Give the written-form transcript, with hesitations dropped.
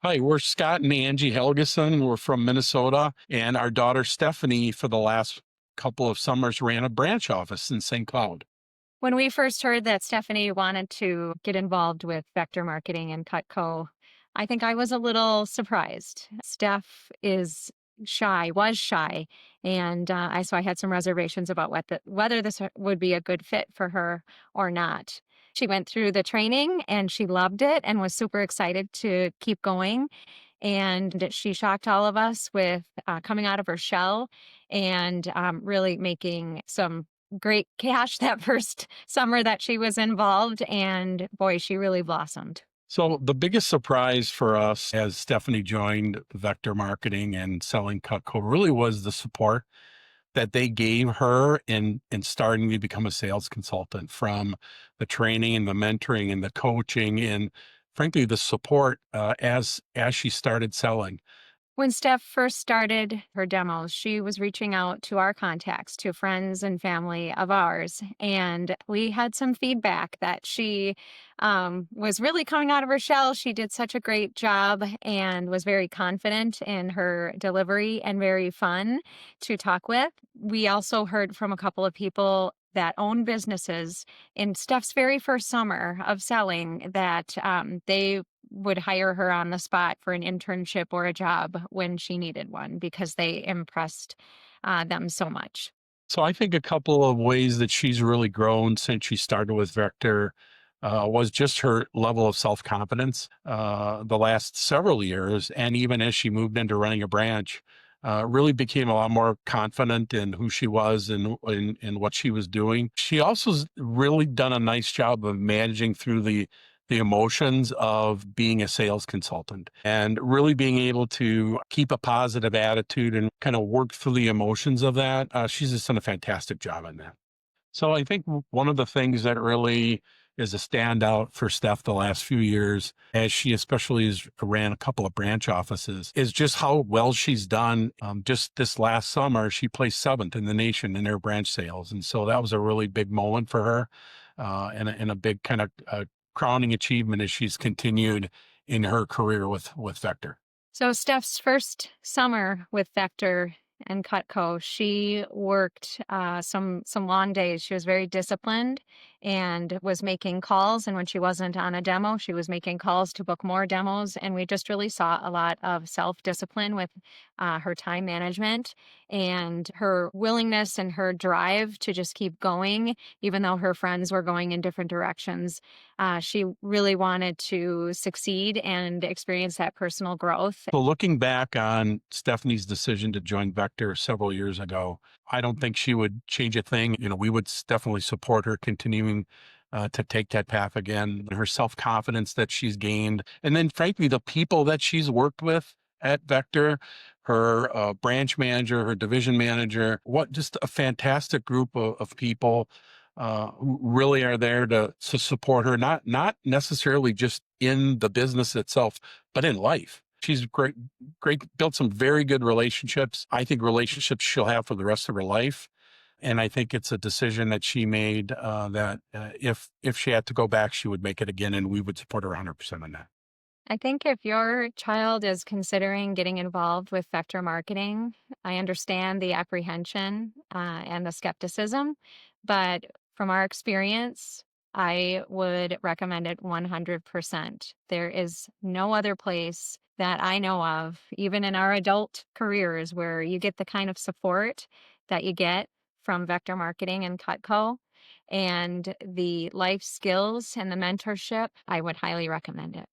Hi, we're Scott and Angie Helgeson. We're from Minnesota, and our daughter Stephanie, for the last couple of summers, ran a branch office in St. Cloud. When we first heard that Stephanie wanted to get involved with vector marketing and Cutco, I think I was a little surprised. Steph is shy, was shy, and so I had some reservations about whether this would be a good fit for her or not. She went through the training and she loved it and was super excited to keep going. And she shocked all of us with coming out of her shell and really making some great cash that first summer that she was involved. And boy, she really blossomed. So, the biggest surprise for us as Stephanie joined Vector Marketing and selling Cutco really was the support that they gave her in starting to become a sales consultant, from the training and the mentoring and the coaching and frankly the support as she started selling. When Steph first started her demos, she was reaching out to our contacts, to friends and family of ours. And we had some feedback that she was really coming out of her shell. She did such a great job and was very confident in her delivery and very fun to talk with. We also heard from a couple of people that own businesses in Steph's very first summer of selling that they would hire her on the spot for an internship or a job when she needed one because they impressed them so much. So I think a couple of ways that she's really grown since she started with Vector was just her level of self confidence the last several years. And even as she moved into running a branch, really became a lot more confident in who she was and in what she was doing. She also's really done a nice job of managing through the emotions of being a sales consultant and really being able to keep a positive attitude and kind of work through the emotions of that. She's just done a fantastic job on that. So I think one of the things that really is a standout for Steph the last few years, as she especially has ran a couple of branch offices, is just how well she's done. Just this last summer, she placed seventh in the nation in her branch sales. And so that was a really big moment for her and a big kind of crowning achievement as she's continued in her career with Vector. So Steph's first summer with Vector and Cutco, she worked some long days. She was very disciplined and was making calls. And when she wasn't on a demo, she was making calls to book more demos. And we just really saw a lot of self-discipline with her time management and her willingness and her drive to just keep going, even though her friends were going in different directions. She really wanted to succeed and experience that personal growth. So looking back on Stephanie's decision to join Vector several years ago, I don't think she would change a thing. We would definitely support her continuing to take that path again. Her self confidence that she's gained, and then frankly, the people that she's worked with at Vector, her branch manager, her division manager, what just a fantastic group of people who really are there to support her, not necessarily just in the business itself, but in life. She's great, built some very good relationships. I think relationships she'll have for the rest of her life. And I think it's a decision that she made that if she had to go back, she would make it again, and we would support her 100% on that. I think if your child is considering getting involved with vector marketing, I understand the apprehension and the skepticism, but from our experience, I would recommend it 100%. There is no other place that I know of, even in our adult careers, where you get the kind of support that you get from vector marketing and Cutco and the life skills and the mentorship. I would highly recommend it.